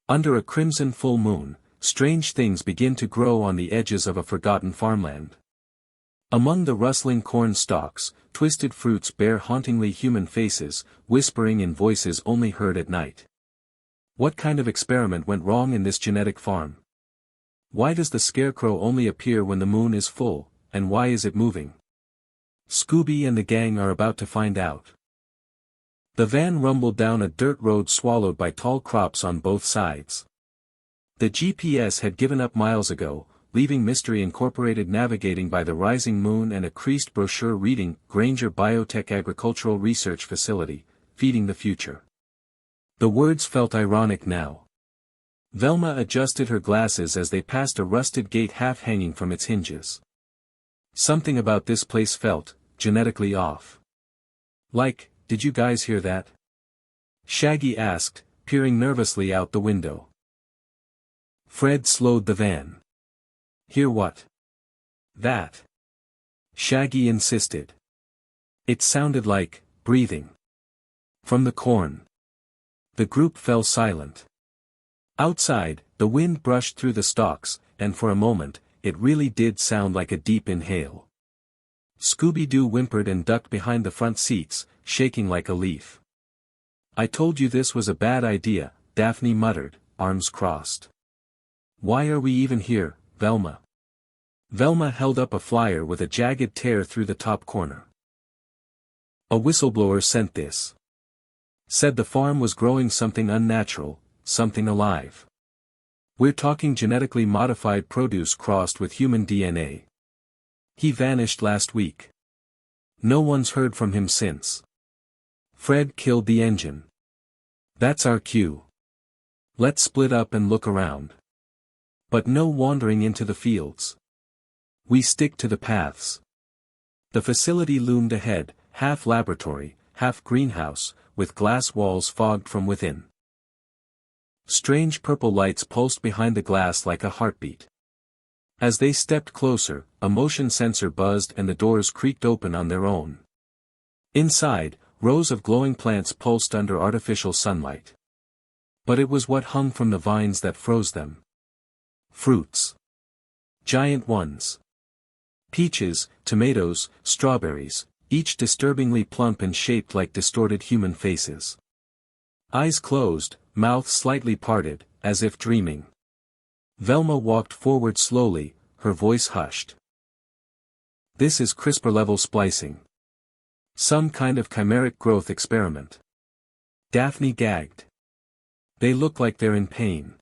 Under a crimson full moon, strange things begin to grow on the edges of a forgotten farmland. Among the rustling corn stalks, twisted fruits bear hauntingly human faces, whispering in voices only heard at night. What kind of experiment went wrong in this genetic farm? Why does the scarecrow only appear when the moon is full, and why is it moving? Scooby and the gang are about to find out. The van rumbled down a dirt road swallowed by tall crops on both sides. The GPS had given up miles ago, leaving Mystery Incorporated navigating by the rising moon and a creased brochure reading Granger Biotech Agricultural Research Facility, Feeding the Future. The words felt ironic now. Velma adjusted her glasses as they passed a rusted gate half hanging from its hinges. Something about this place felt genetically off. Like, did you guys hear that? Shaggy asked, peering nervously out the window. Fred slowed the van. Hear what? That. Shaggy insisted. It sounded like breathing. From the corn. The group fell silent. Outside, the wind brushed through the stalks, and for a moment, it really did sound like a deep inhale. Scooby-Doo whimpered and ducked behind the front seats, shaking like a leaf. I told you this was a bad idea, Daphne muttered, arms crossed. Why are we even here, Velma? Velma held up a flyer with a jagged tear through the top corner. A whistleblower sent this. Said the farm was growing something unnatural, something alive. We're talking genetically modified produce crossed with human DNA. He vanished last week. No one's heard from him since. Fred killed the engine. That's our cue. Let's split up and look around. But no wandering into the fields. We stick to the paths. The facility loomed ahead, half laboratory, half greenhouse, with glass walls fogged from within. Strange purple lights pulsed behind the glass like a heartbeat. As they stepped closer, a motion sensor buzzed and the doors creaked open on their own. Inside, rows of glowing plants pulsed under artificial sunlight. But it was what hung from the vines that froze them. Fruits. Giant ones. Peaches, tomatoes, strawberries, each disturbingly plump and shaped like distorted human faces. Eyes closed, mouth slightly parted, as if dreaming. Velma walked forward slowly, her voice hushed. This is CRISPR-level splicing. Some kind of chimeric growth experiment. Daphne gagged. They look like they're in pain.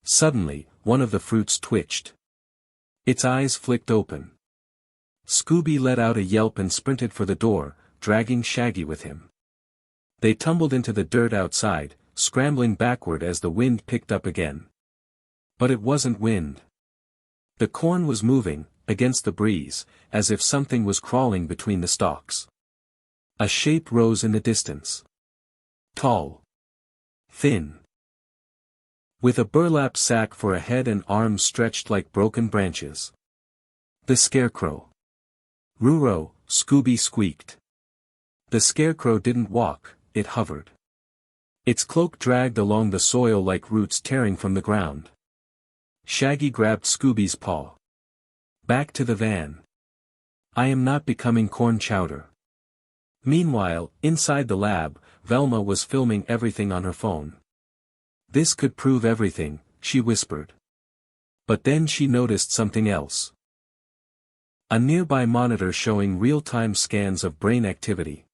Suddenly, one of the fruits twitched. Its eyes flicked open. Scooby let out a yelp and sprinted for the door, dragging Shaggy with him. They tumbled into the dirt outside, scrambling backward as the wind picked up again. But it wasn't wind. The corn was moving, against the breeze, as if something was crawling between the stalks. A shape rose in the distance. Tall. Thin. With a burlap sack for a head and arms stretched like broken branches. The scarecrow. Ruro, Scooby squeaked. The scarecrow didn't walk, it hovered. Its cloak dragged along the soil like roots tearing from the ground. Shaggy grabbed Scooby's paw. Back to the van. I am not becoming corn chowder. Meanwhile, inside the lab, Velma was filming everything on her phone. This could prove everything, she whispered. But then she noticed something else. A nearby monitor showing real-time scans of brain activity.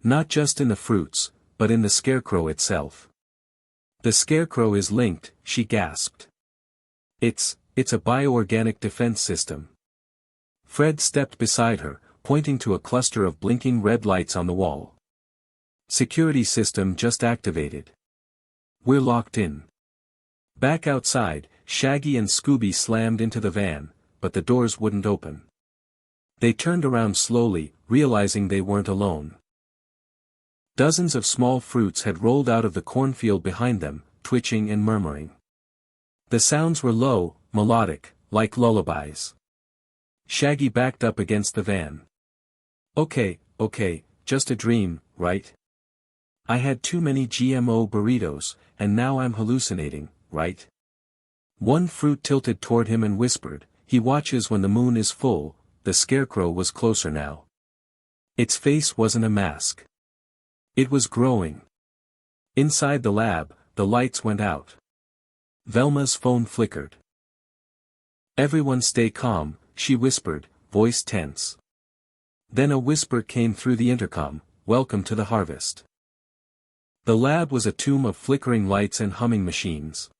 Not just in the fruits, but in the scarecrow itself. The scarecrow is linked, she gasped. It's a bioorganic defense system. Fred stepped beside her, pointing to a cluster of blinking red lights on the wall. Security system just activated. We're locked in. Back outside, Shaggy and Scooby slammed into the van, but the doors wouldn't open. They turned around slowly, realizing they weren't alone. Dozens of small fruits had rolled out of the cornfield behind them, twitching and murmuring. The sounds were low, melodic, like lullabies. Shaggy backed up against the van. Okay, just a dream, right? I had too many GMO burritos, and now I'm hallucinating, right? One fruit tilted toward him and whispered, "He watches when the moon is full." The scarecrow was closer now. Its face wasn't a mask. It was growing. Inside the lab, the lights went out. Velma's phone flickered. "Everyone stay calm," she whispered, voice tense. Then a whisper came through the intercom, "Welcome to the harvest." The lab was a tomb of flickering lights and humming machines.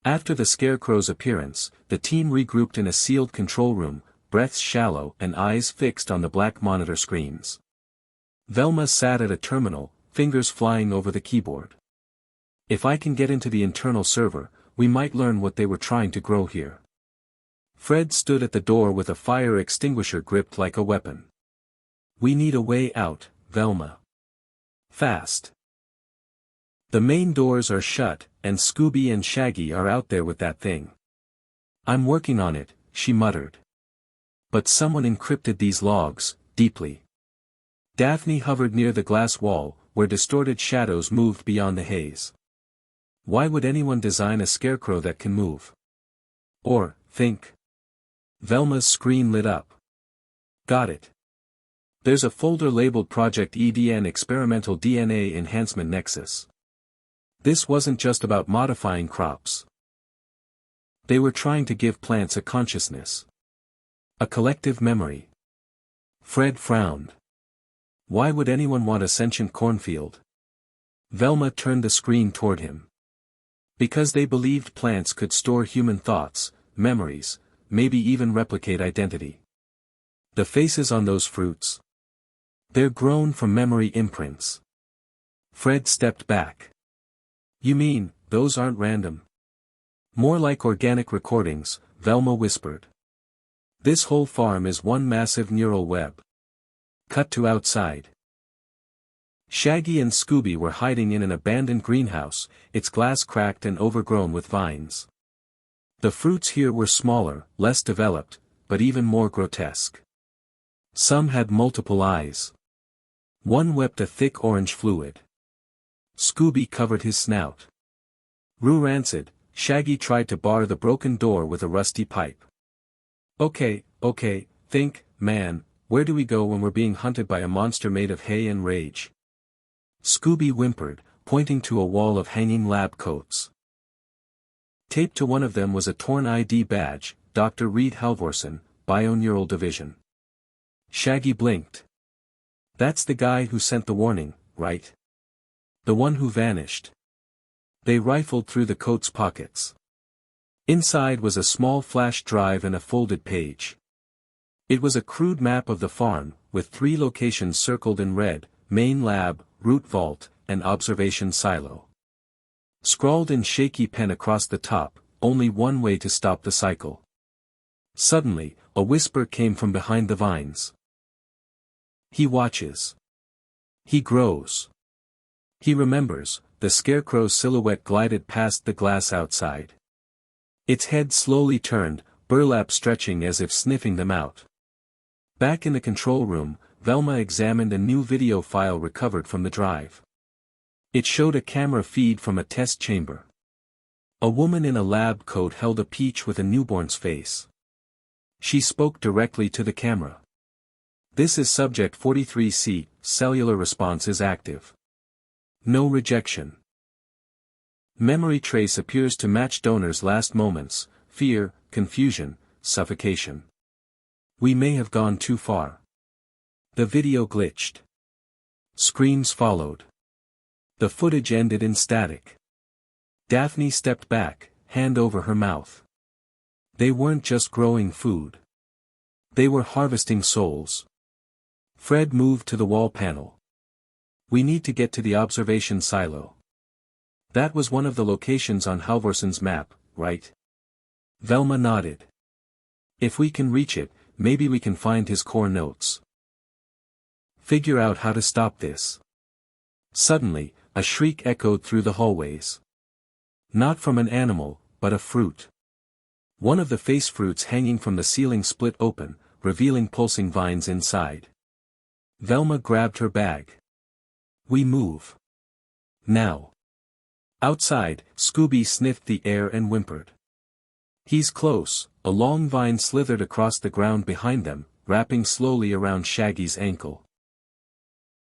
After the scarecrow's appearance, the team regrouped in a sealed control room, breaths shallow and eyes fixed on the black monitor screens. Velma sat at a terminal, fingers flying over the keyboard. "If I can get into the internal server, we might learn what they were trying to grow here." Fred stood at the door with a fire extinguisher gripped like a weapon. "We need a way out, Velma. Fast." "The main doors are shut, and Scooby and Shaggy are out there with that thing." "I'm working on it," she muttered. But someone encrypted these logs, deeply. Daphne hovered near the glass wall, where distorted shadows moved beyond the haze. Why would anyone design a scarecrow that can move? Or, think. Velma's screen lit up. "Got it. There's a folder labeled Project EDN Experimental DNA Enhancement Nexus." This wasn't just about modifying crops. They were trying to give plants a consciousness. A collective memory. Fred frowned. Why would anyone want a sentient cornfield? Velma turned the screen toward him. Because they believed plants could store human thoughts, memories, maybe even replicate identity. The faces on those fruits. They're grown from memory imprints. Fred stepped back. "You mean, those aren't random?" "More like organic recordings," Velma whispered. "This whole farm is one massive neural web." Cut to outside. Shaggy and Scooby were hiding in an abandoned greenhouse, its glass cracked and overgrown with vines. The fruits here were smaller, less developed, but even more grotesque. Some had multiple eyes. One wept a thick orange fluid. Scooby covered his snout. "Rue rancid," Shaggy tried to bar the broken door with a rusty pipe. Okay, think, man, where do we go when we're being hunted by a monster made of hay and rage?" Scooby whimpered, pointing to a wall of hanging lab coats. Taped to one of them was a torn ID badge, Dr. Reed Halvorsen, Bioneural Division. Shaggy blinked. "That's the guy who sent the warning, right? The one who vanished." They rifled through the coat's pockets. Inside was a small flash drive and a folded page. It was a crude map of the farm, with 3 locations circled in red: main lab, root vault, and observation silo. Scrawled in shaky pen across the top, only one way to stop the cycle. Suddenly, a whisper came from behind the vines. "He watches. He grows. He remembers." The scarecrow's silhouette glided past the glass outside. Its head slowly turned, burlap stretching as if sniffing them out. Back in the control room, Velma examined a new video file recovered from the drive. It showed a camera feed from a test chamber. A woman in a lab coat held a peach with a newborn's face. She spoke directly to the camera. "This is subject 43C, cellular response is active. No rejection. Memory trace appears to match donor's last moments: fear, confusion, suffocation. We may have gone too far." The video glitched. Screams followed. The footage ended in static. Daphne stepped back, hand over her mouth. They weren't just growing food. They were harvesting souls. Fred moved to the wall panel. "We need to get to the observation silo." That was one of the locations on Halvorsen's map, right? Velma nodded. "If we can reach it, maybe we can find his core notes. Figure out how to stop this." Suddenly, a shriek echoed through the hallways. Not from an animal, but a fruit. One of the face fruits hanging from the ceiling split open, revealing pulsing vines inside. Velma grabbed her bag. "We move." Now. Outside, Scooby sniffed the air and whimpered. He's close. A long vine slithered across the ground behind them, wrapping slowly around Shaggy's ankle.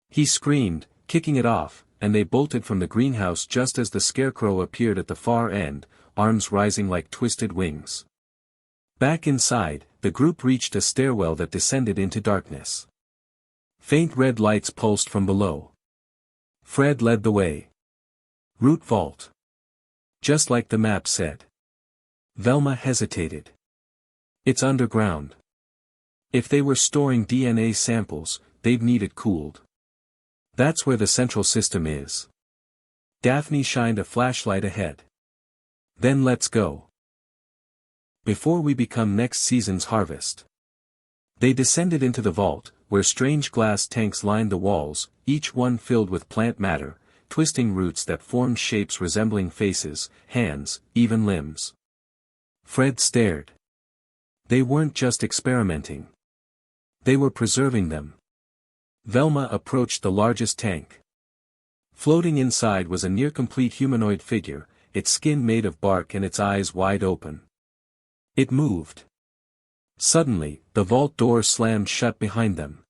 He screamed, kicking it off, and they bolted from the greenhouse just as the scarecrow appeared at the far end, arms rising like twisted wings. Back inside, the group reached a stairwell that descended into darkness. Faint red lights pulsed from below. Fred led the way. Root Vault. Just like the map said. Velma hesitated. It's underground. If they were storing DNA samples, they'd need it cooled. That's where the central system is. Daphne shined a flashlight ahead. Then let's go. Before we become next season's harvest. They descended into the vault, where strange glass tanks lined the walls, each one filled with plant matter, twisting roots that formed shapes resembling faces, hands, even limbs. Fred stared. They weren't just experimenting. They were preserving them. Velma approached the largest tank. Floating inside was a near-complete humanoid figure, its skin made of bark and its eyes wide open. It moved. Suddenly, the vault door slammed shut behind them.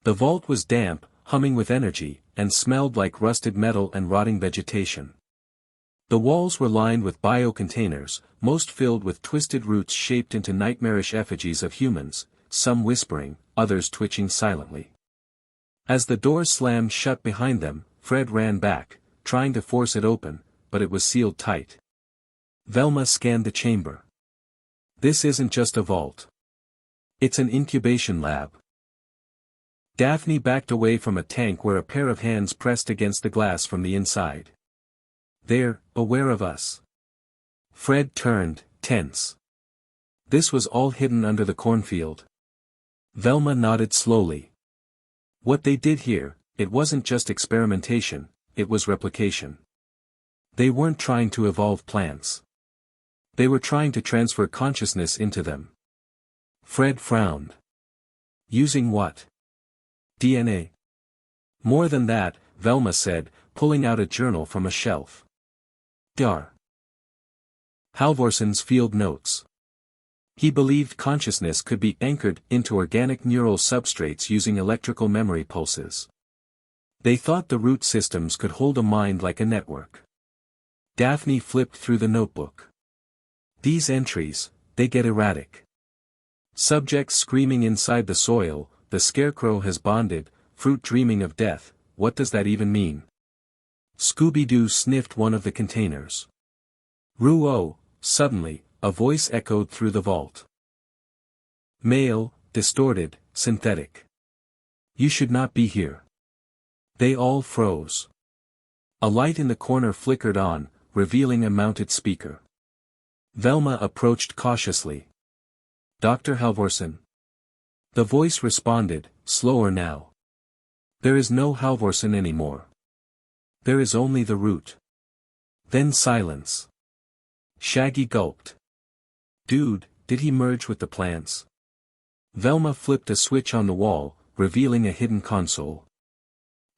The vault was damp, humming with energy, and smelled like rusted metal and rotting vegetation. The walls were lined with biocontainers, most filled with twisted roots shaped into nightmarish effigies of humans, some whispering, others twitching silently. As the door slammed shut behind them, Fred ran back, trying to force it open, but it was sealed tight. Velma scanned the chamber. This isn't just a vault. It's an incubation lab. Daphne backed away from a tank where a pair of hands pressed against the glass from the inside. They're aware of us. Fred turned, tense. This was all hidden under the cornfield. Velma nodded slowly. What they did here, it wasn't just experimentation, it was replication. They weren't trying to evolve plants. They were trying to transfer consciousness into them. Fred frowned. Using what? DNA. More than that, Velma said, pulling out a journal from a shelf. Dar. Halvorson's field notes. He believed consciousness could be anchored into organic neural substrates using electrical memory pulses. They thought the root systems could hold a mind like a network. Daphne flipped through the notebook. These entries, they get erratic. Subjects screaming inside the soil, the scarecrow has bonded, fruit dreaming of death, what does that even mean? Scooby-doo sniffed one of the containers. Ruo, suddenly, a voice echoed through the vault. Male, distorted, synthetic. You should not be here. They all froze. A light in the corner flickered on, revealing a mounted speaker. Velma approached cautiously. Dr. Halvorson. The voice responded, slower now. There is no Halvorson anymore. There is only the root. Then silence. Shaggy gulped. Dude, did he merge with the plants? Velma flipped a switch on the wall, revealing a hidden console.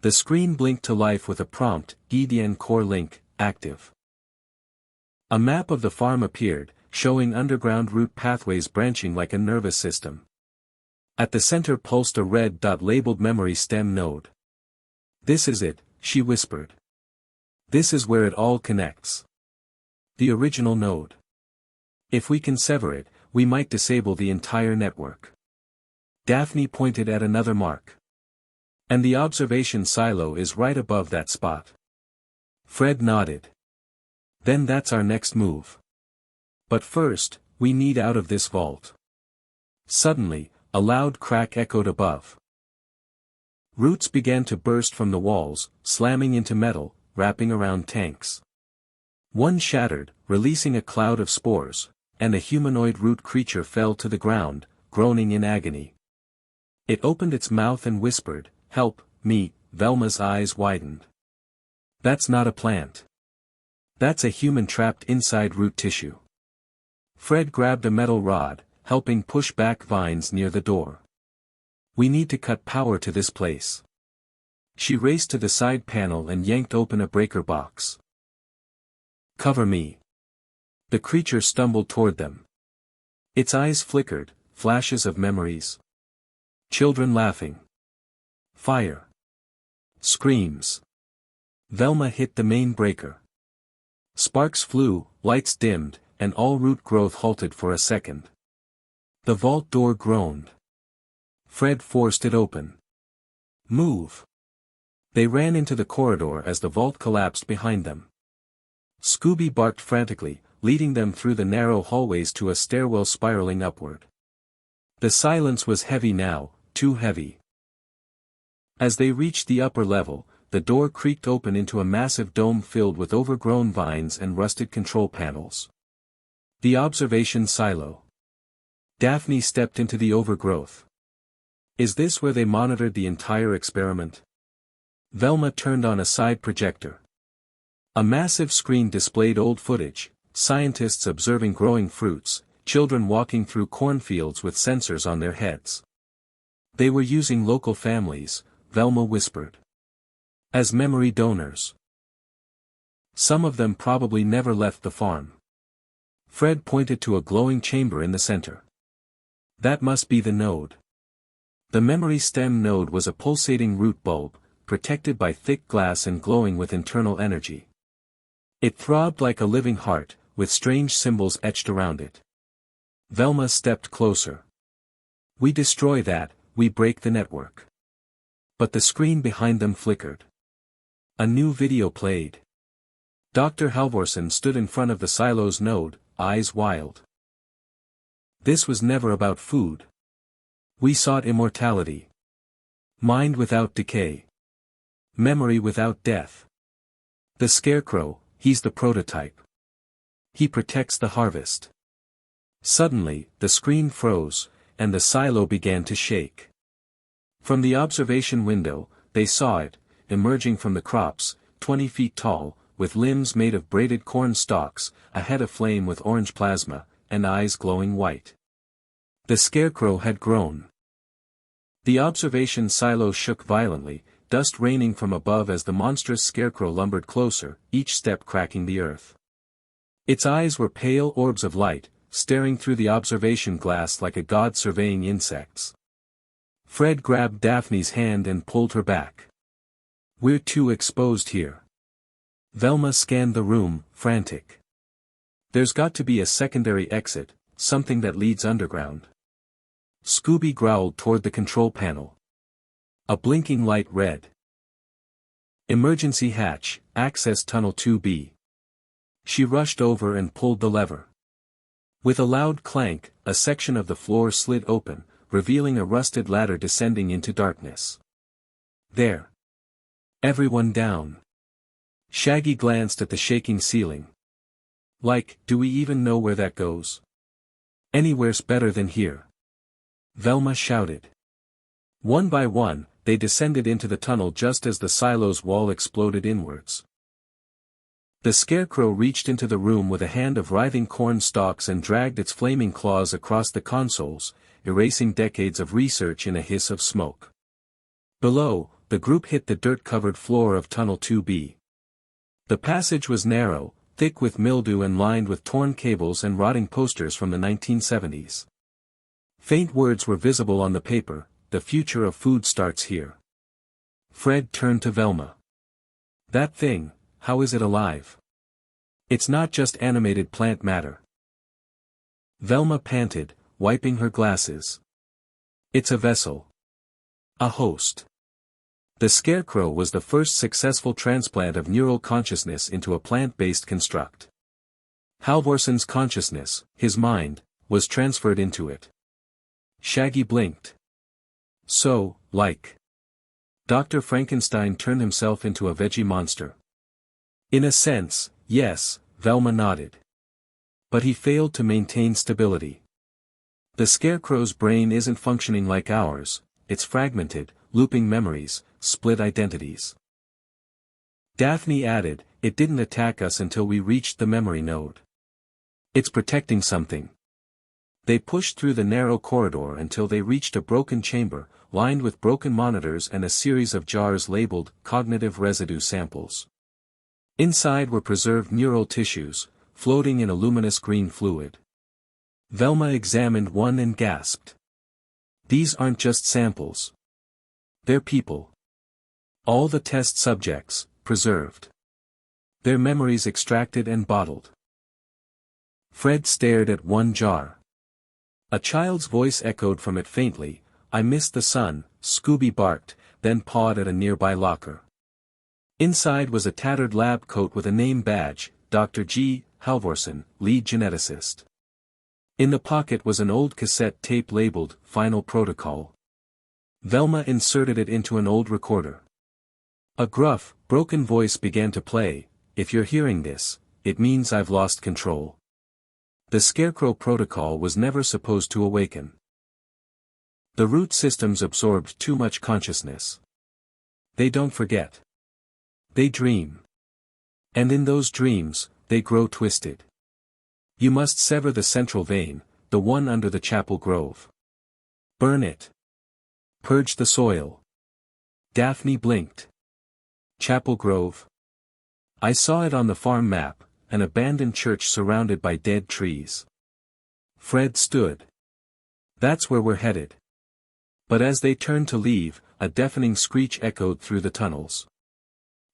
The screen blinked to life with a prompt, EDN Core Link, active. A map of the farm appeared, showing underground root pathways branching like a nervous system. At the center pulsed a red dot labeled memory stem node. This is it, she whispered. This is where it all connects. The original node. If we can sever it, we might disable the entire network. Daphne pointed at another mark. And the observation silo is right above that spot. Fred nodded. Then that's our next move. But first, we need out of this vault. Suddenly, a loud crack echoed above. Roots began to burst from the walls, slamming into metal, wrapping around tanks. One shattered, releasing a cloud of spores, and a humanoid root creature fell to the ground, groaning in agony. It opened its mouth and whispered, "Help, me." Velma's eyes widened. That's not a plant. That's a human trapped inside root tissue. Fred grabbed a metal rod, helping push back vines near the door. We need to cut power to this place. She raced to the side panel and yanked open a breaker box. "Cover me." The creature stumbled toward them. Its eyes flickered, flashes of memories. Children laughing. Fire. Screams. Velma hit the main breaker. Sparks flew, lights dimmed, and all root growth halted for a second. The vault door groaned. Fred forced it open. "Move." They ran into the corridor as the vault collapsed behind them. Scooby barked frantically, leading them through the narrow hallways to a stairwell spiraling upward. The silence was heavy now, too heavy. As they reached the upper level, the door creaked open into a massive dome filled with overgrown vines and rusted control panels. The observation silo. Daphne stepped into the overgrowth. Is this where they monitored the entire experiment? Velma turned on a side projector. A massive screen displayed old footage, scientists observing growing fruits, children walking through cornfields with sensors on their heads. They were using local families, Velma whispered, as memory donors. Some of them probably never left the farm. Fred pointed to a glowing chamber in the center. That must be the node. The memory stem node was a pulsating root bulb, protected by thick glass and glowing with internal energy. It throbbed like a living heart, with strange symbols etched around it. Velma stepped closer. We destroy that, we break the network. But the screen behind them flickered. A new video played. Dr. Halvorsen stood in front of the silo's node, eyes wild. This was never about food. We sought immortality. Mind without decay. Memory without death. The scarecrow, he's the prototype. He protects the harvest. Suddenly, the screen froze, and the silo began to shake. From the observation window, they saw it, emerging from the crops, 20 feet tall, with limbs made of braided corn stalks, a head aflame with orange plasma, and eyes glowing white. The scarecrow had grown. The observation silo shook violently, dust raining from above as the monstrous scarecrow lumbered closer, each step cracking the earth. Its eyes were pale orbs of light, staring through the observation glass like a god surveying insects. Fred grabbed Daphne's hand and pulled her back. We're too exposed here. Velma scanned the room, frantic. There's got to be a secondary exit, something that leads underground. Scooby growled toward the control panel. A blinking light read. Emergency hatch, access tunnel 2B. She rushed over and pulled the lever. With a loud clank, a section of the floor slid open, revealing a rusted ladder descending into darkness. There. Everyone down. Shaggy glanced at the shaking ceiling. Do we even know where that goes? Anywhere's better than here. Velma shouted. One by one, they descended into the tunnel just as the silo's wall exploded inwards. The scarecrow reached into the room with a hand of writhing corn stalks and dragged its flaming claws across the consoles, erasing decades of research in a hiss of smoke. Below, the group hit the dirt-covered floor of Tunnel 2B. The passage was narrow, thick with mildew and lined with torn cables and rotting posters from the 1970s. Faint words were visible on the paper, the future of food starts here. Fred turned to Velma. That thing, how is it alive? It's not just animated plant matter. Velma panted, wiping her glasses. It's a vessel. A host. The scarecrow was the first successful transplant of neural consciousness into a plant-based construct. Halvorsen's consciousness, his mind, was transferred into it. Shaggy blinked. So, Dr. Frankenstein turned himself into a veggie monster. In a sense, yes, Velma nodded. But he failed to maintain stability. The scarecrow's brain isn't functioning like ours, it's fragmented, looping memories, split identities. Daphne added, it didn't attack us until we reached the memory node. It's protecting something. They pushed through the narrow corridor until they reached a broken chamber, lined with broken monitors and a series of jars labeled cognitive residue samples. Inside were preserved neural tissues, floating in a luminous green fluid. Velma examined one and gasped. These aren't just samples. They're people. All the test subjects, preserved. Their memories extracted and bottled. Fred stared at one jar. A child's voice echoed from it faintly. "I missed the sun," Scooby barked, then pawed at a nearby locker. Inside was a tattered lab coat with a name badge, Dr. G. Halvorsen, lead geneticist. In the pocket was an old cassette tape labeled, Final Protocol. Velma inserted it into an old recorder. A gruff, broken voice began to play. "If you're hearing this, it means I've lost control." The Scarecrow Protocol was never supposed to awaken. The root systems absorbed too much consciousness. They don't forget. They dream. And in those dreams, they grow twisted. You must sever the central vein, the one under the chapel grove. Burn it. Purge the soil. Daphne blinked. Chapel Grove? I saw it on the farm map, an abandoned church surrounded by dead trees. Fred stood. That's where we're headed. But as they turned to leave, a deafening screech echoed through the tunnels.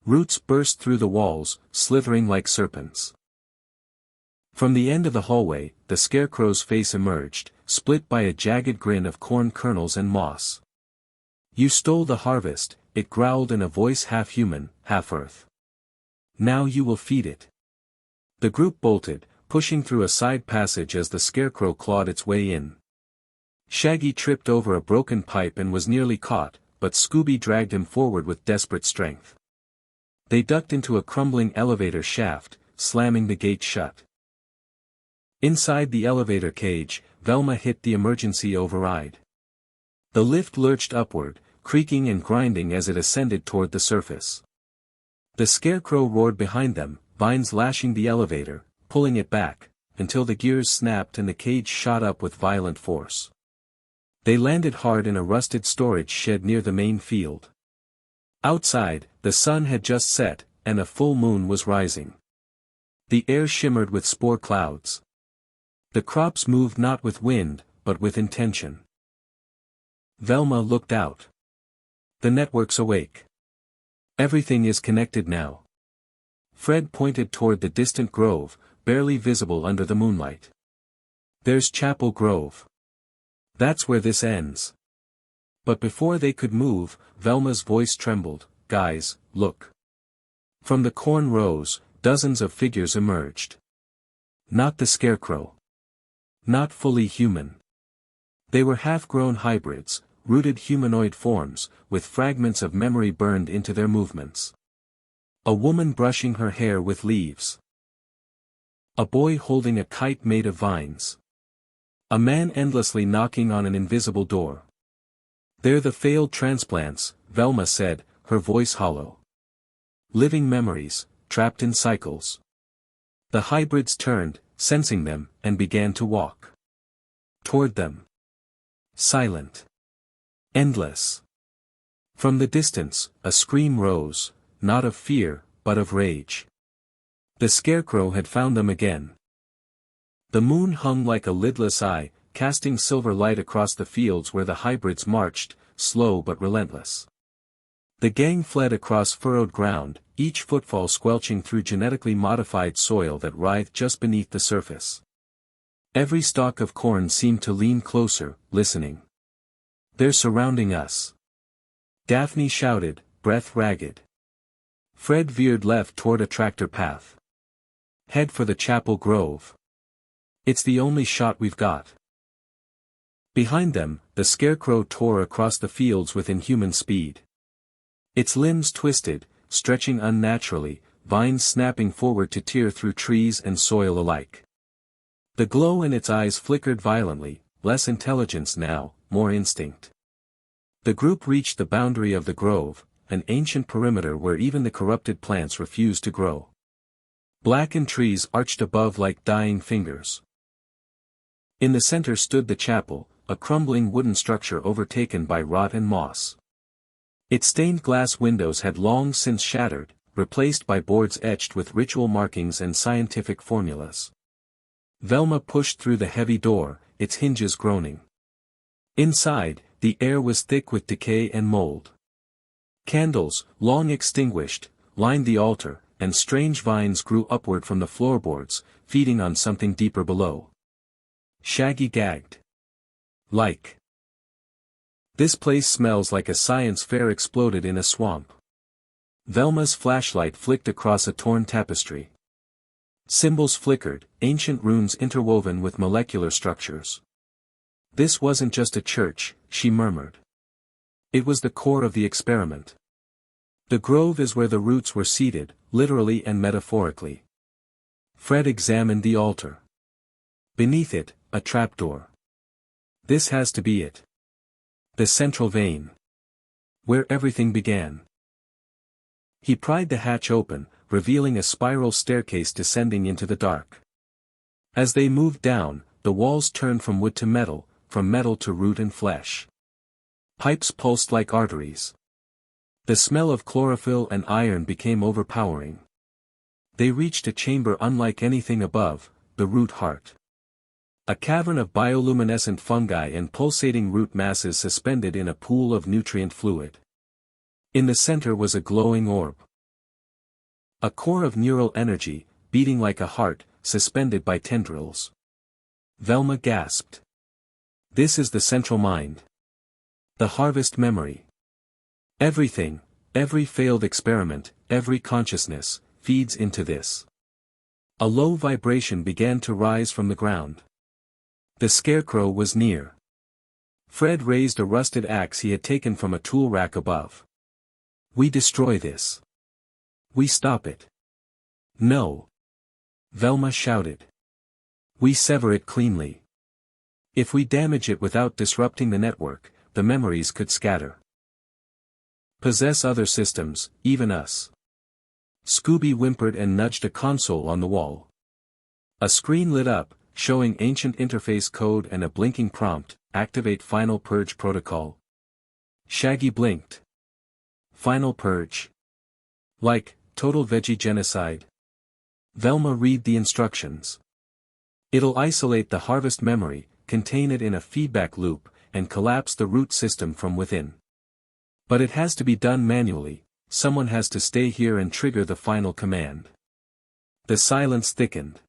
Roots burst through the walls, slithering like serpents. From the end of the hallway, the Scarecrow's face emerged, split by a jagged grin of corn kernels and moss. "You stole the harvest," it growled in a voice half human, half earth. "Now you will feed it." The group bolted, pushing through a side passage as the Scarecrow clawed its way in. Shaggy tripped over a broken pipe and was nearly caught, but Scooby dragged him forward with desperate strength. They ducked into a crumbling elevator shaft, slamming the gate shut. Inside the elevator cage, Velma hit the emergency override. The lift lurched upward, creaking and grinding as it ascended toward the surface. The Scarecrow roared behind them, vines lashing the elevator, pulling it back, until the gears snapped and the cage shot up with violent force. They landed hard in a rusted storage shed near the main field. Outside, the sun had just set, and a full moon was rising. The air shimmered with spore clouds. The crops moved not with wind, but with intention. Velma looked out. The network's awake. Everything is connected now. Fred pointed toward the distant grove, barely visible under the moonlight. There's Chapel Grove. That's where this ends. But before they could move, Velma's voice trembled. "Guys, look." From the corn rows, dozens of figures emerged. Not the Scarecrow. Not fully human. They were half-grown hybrids, rooted humanoid forms, with fragments of memory burned into their movements. A woman brushing her hair with leaves. A boy holding a kite made of vines. A man endlessly knocking on an invisible door. "They're the failed transplants," Velma said, her voice hollow. "Living memories, trapped in cycles." The hybrids turned, sensing them, and began to walk. Toward them. Silent. Endless. From the distance, a scream rose, not of fear, but of rage. The Scarecrow had found them again. The moon hung like a lidless eye, casting silver light across the fields where the hybrids marched, slow but relentless. The gang fled across furrowed ground, each footfall squelching through genetically modified soil that writhed just beneath the surface. Every stalk of corn seemed to lean closer, listening. "They're surrounding us," Daphne shouted, breath ragged. Fred veered left toward a tractor path. "Head for the Chapel Grove. It's the only shot we've got." Behind them, the Scarecrow tore across the fields with inhuman speed. Its limbs twisted, stretching unnaturally, vines snapping forward to tear through trees and soil alike. The glow in its eyes flickered violently, less intelligence now, more instinct. The group reached the boundary of the grove, an ancient perimeter where even the corrupted plants refused to grow. Blackened trees arched above like dying fingers. In the center stood the chapel, a crumbling wooden structure overtaken by rot and moss. Its stained glass windows had long since shattered, replaced by boards etched with ritual markings and scientific formulas. Velma pushed through the heavy door, its hinges groaning. Inside, the air was thick with decay and mold. Candles, long extinguished, lined the altar, and strange vines grew upward from the floorboards, feeding on something deeper below. Shaggy gagged. Like. This place smells like a science fair exploded in a swamp. Velma's flashlight flicked across a torn tapestry. Symbols flickered, ancient runes interwoven with molecular structures. This wasn't just a church, she murmured. It was the core of the experiment. The grove is where the roots were seeded, literally and metaphorically. Fred examined the altar. Beneath it, a trapdoor. This has to be it. The central vein. Where everything began. He pried the hatch open, revealing a spiral staircase descending into the dark. As they moved down, the walls turned from wood to metal, from metal to root and flesh. Pipes pulsed like arteries. The smell of chlorophyll and iron became overpowering. They reached a chamber unlike anything above, the root heart. A cavern of bioluminescent fungi and pulsating root masses suspended in a pool of nutrient fluid. In the center was a glowing orb. A core of neural energy, beating like a heart, suspended by tendrils. Velma gasped. This is the central mind. The harvest memory. Everything, every failed experiment, every consciousness, feeds into this. A low vibration began to rise from the ground. The scarecrow was near. Fred raised a rusted axe he had taken from a tool rack above. We destroy this. We stop it. No. Velma shouted. We sever it cleanly. If we damage it without disrupting the network, the memories could scatter. Possess other systems, even us. Scooby whimpered and nudged a console on the wall. A screen lit up, showing ancient interface code and a blinking prompt, activate Final Purge protocol. Shaggy blinked. Final Purge. Like, total veggie genocide. Velma read the instructions. It'll isolate the harvest memory, contain it in a feedback loop, and collapse the root system from within. But it has to be done manually, someone has to stay here and trigger the final command. The silence thickened.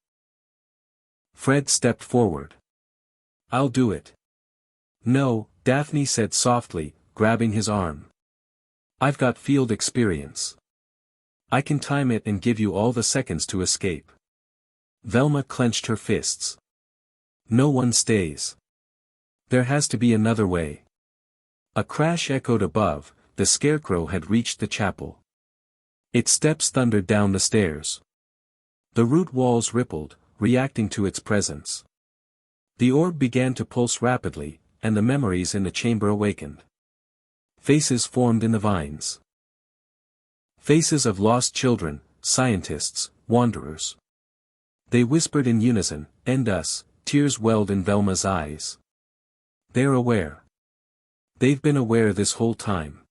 Fred stepped forward. I'll do it. No, Daphne said softly, grabbing his arm. I've got field experience. I can time it and give you all the seconds to escape. Velma clenched her fists. No one stays. There has to be another way. A crash echoed above, the scarecrow had reached the chapel. Its steps thundered down the stairs. The root walls rippled, reacting to its presence. The orb began to pulse rapidly, and the memories in the chamber awakened. Faces formed in the vines. Faces of lost children, scientists, wanderers. They whispered in unison, "End us," tears welled in Velma's eyes. They're aware. They've been aware this whole time.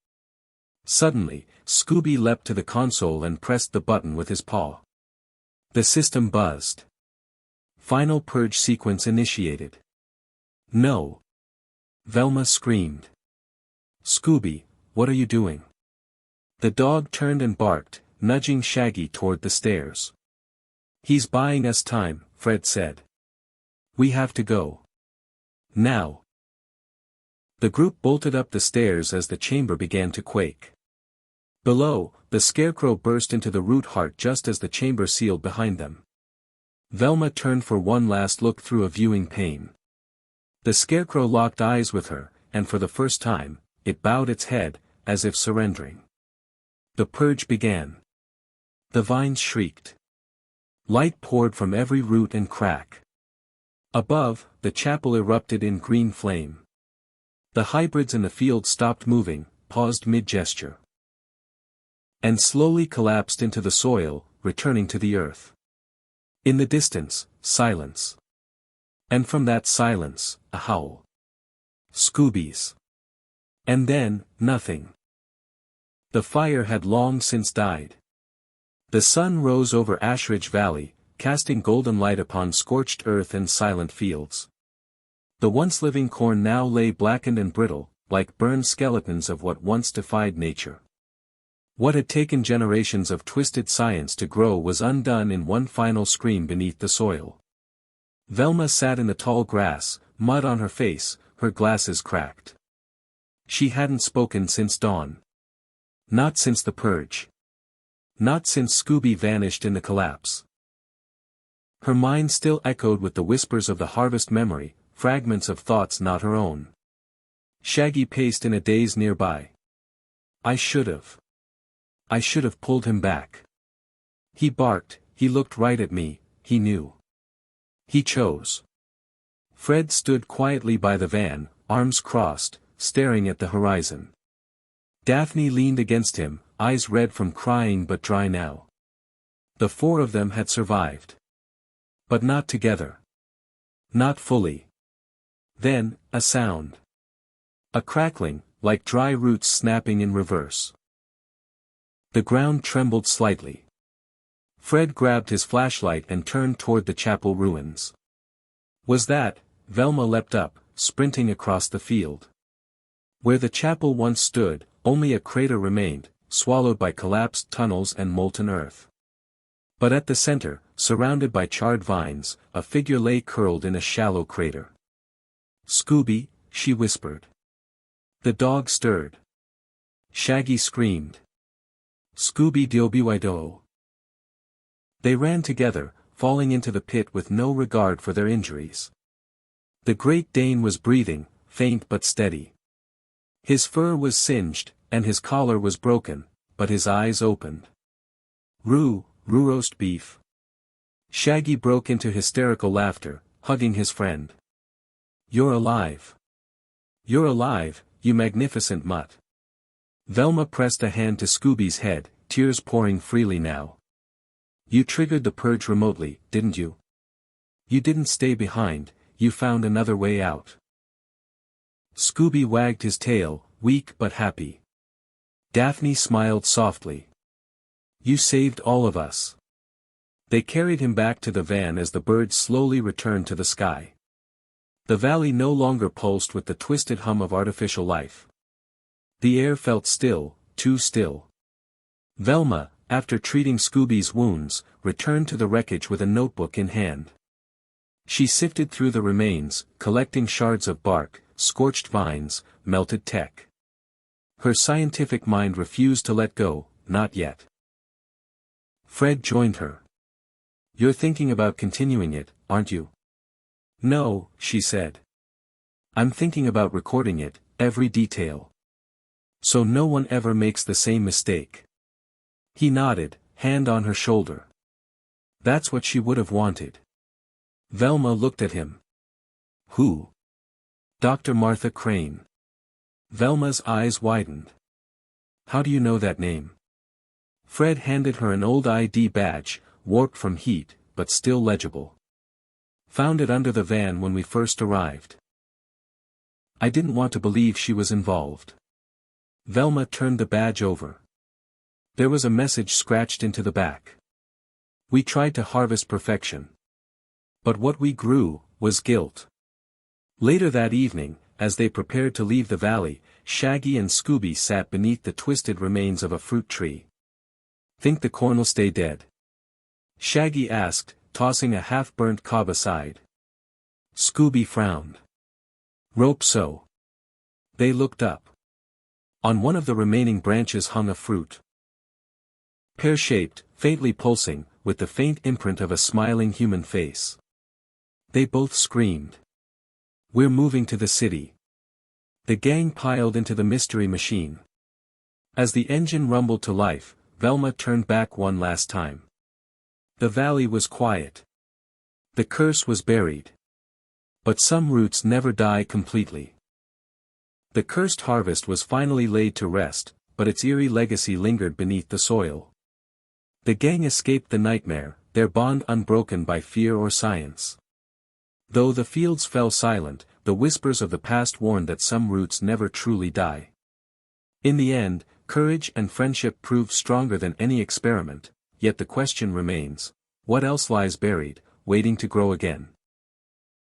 Suddenly, Scooby leapt to the console and pressed the button with his paw. The system buzzed. Final purge sequence initiated. No. Velma screamed. Scooby, what are you doing? The dog turned and barked, nudging Shaggy toward the stairs. He's buying us time, Fred said. We have to go. Now. The group bolted up the stairs as the chamber began to quake. Below, the scarecrow burst into the root heart just as the chamber sealed behind them. Velma turned for one last look through a viewing pane. The scarecrow locked eyes with her, and for the first time, it bowed its head, as if surrendering. The purge began. The vines shrieked. Light poured from every root and crack. Above, the chapel erupted in green flame. The hybrids in the field stopped moving, paused mid-gesture. And slowly collapsed into the soil, returning to the earth. In the distance, silence. And from that silence, a howl. Scoobies. And then, nothing. The fire had long since died. The sun rose over Ashridge Valley, casting golden light upon scorched earth and silent fields. The once living corn now lay blackened and brittle, like burned skeletons of what once defied nature. What had taken generations of twisted science to grow was undone in one final scream beneath the soil. Velma sat in the tall grass, mud on her face, her glasses cracked. She hadn't spoken since dawn. Not since the purge. Not since Scooby vanished in the collapse. Her mind still echoed with the whispers of the harvest memory, fragments of thoughts not her own. Shaggy paced in a daze nearby. I should have pulled him back. He barked, he looked right at me, he knew. He chose. Fred stood quietly by the van, arms crossed, staring at the horizon. Daphne leaned against him, eyes red from crying but dry now. The four of them had survived. But not together. Not fully. Then, a sound. A crackling, like dry roots snapping in reverse. The ground trembled slightly. Fred grabbed his flashlight and turned toward the chapel ruins. Was that? Velma leapt up, sprinting across the field. Where the chapel once stood, only a crater remained, swallowed by collapsed tunnels and molten earth. But at the center, surrounded by charred vines, a figure lay curled in a shallow crater. Scooby, she whispered. The dog stirred. Shaggy screamed. Scooby-doo. They ran together, falling into the pit with no regard for their injuries. The Great Dane was breathing, faint but steady. His fur was singed, and his collar was broken, but his eyes opened. Roo roast beef. Shaggy broke into hysterical laughter, hugging his friend. You're alive. You're alive, you magnificent mutt. Velma pressed a hand to Scooby's head, tears pouring freely now. You triggered the purge remotely, didn't you? You didn't stay behind, you found another way out. Scooby wagged his tail, weak but happy. Daphne smiled softly. You saved all of us. They carried him back to the van as the birds slowly returned to the sky. The valley no longer pulsed with the twisted hum of artificial life. The air felt still, too still. Velma, after treating Scooby's wounds, returned to the wreckage with a notebook in hand. She sifted through the remains, collecting shards of bark, scorched vines, melted tech. Her scientific mind refused to let go, not yet. Fred joined her. You're thinking about continuing it, aren't you? No, she said. I'm thinking about recording it, every detail. So no one ever makes the same mistake. He nodded, hand on her shoulder. That's what she would have wanted. Velma looked at him. Who? Dr. Martha Crane. Velma's eyes widened. How do you know that name? Fred handed her an old ID badge, warped from heat, but still legible. Found it under the van when we first arrived. I didn't want to believe she was involved. Velma turned the badge over. There was a message scratched into the back. We tried to harvest perfection. But what we grew, was guilt. Later that evening, as they prepared to leave the valley, Shaggy and Scooby sat beneath the twisted remains of a fruit tree. Think the corn'll stay dead? Shaggy asked, tossing a half-burnt cob aside. Scooby frowned. Rope so. They looked up. On one of the remaining branches hung a fruit. Pear-shaped, faintly pulsing, with the faint imprint of a smiling human face. They both screamed. We're moving to the city. The gang piled into the mystery machine. As the engine rumbled to life, Velma turned back one last time. The valley was quiet. The curse was buried. But some roots never die completely. The cursed harvest was finally laid to rest, but its eerie legacy lingered beneath the soil. The gang escaped the nightmare, their bond unbroken by fear or science. Though the fields fell silent, the whispers of the past warn that some roots never truly die. In the end, courage and friendship prove stronger than any experiment, yet the question remains, what else lies buried, waiting to grow again?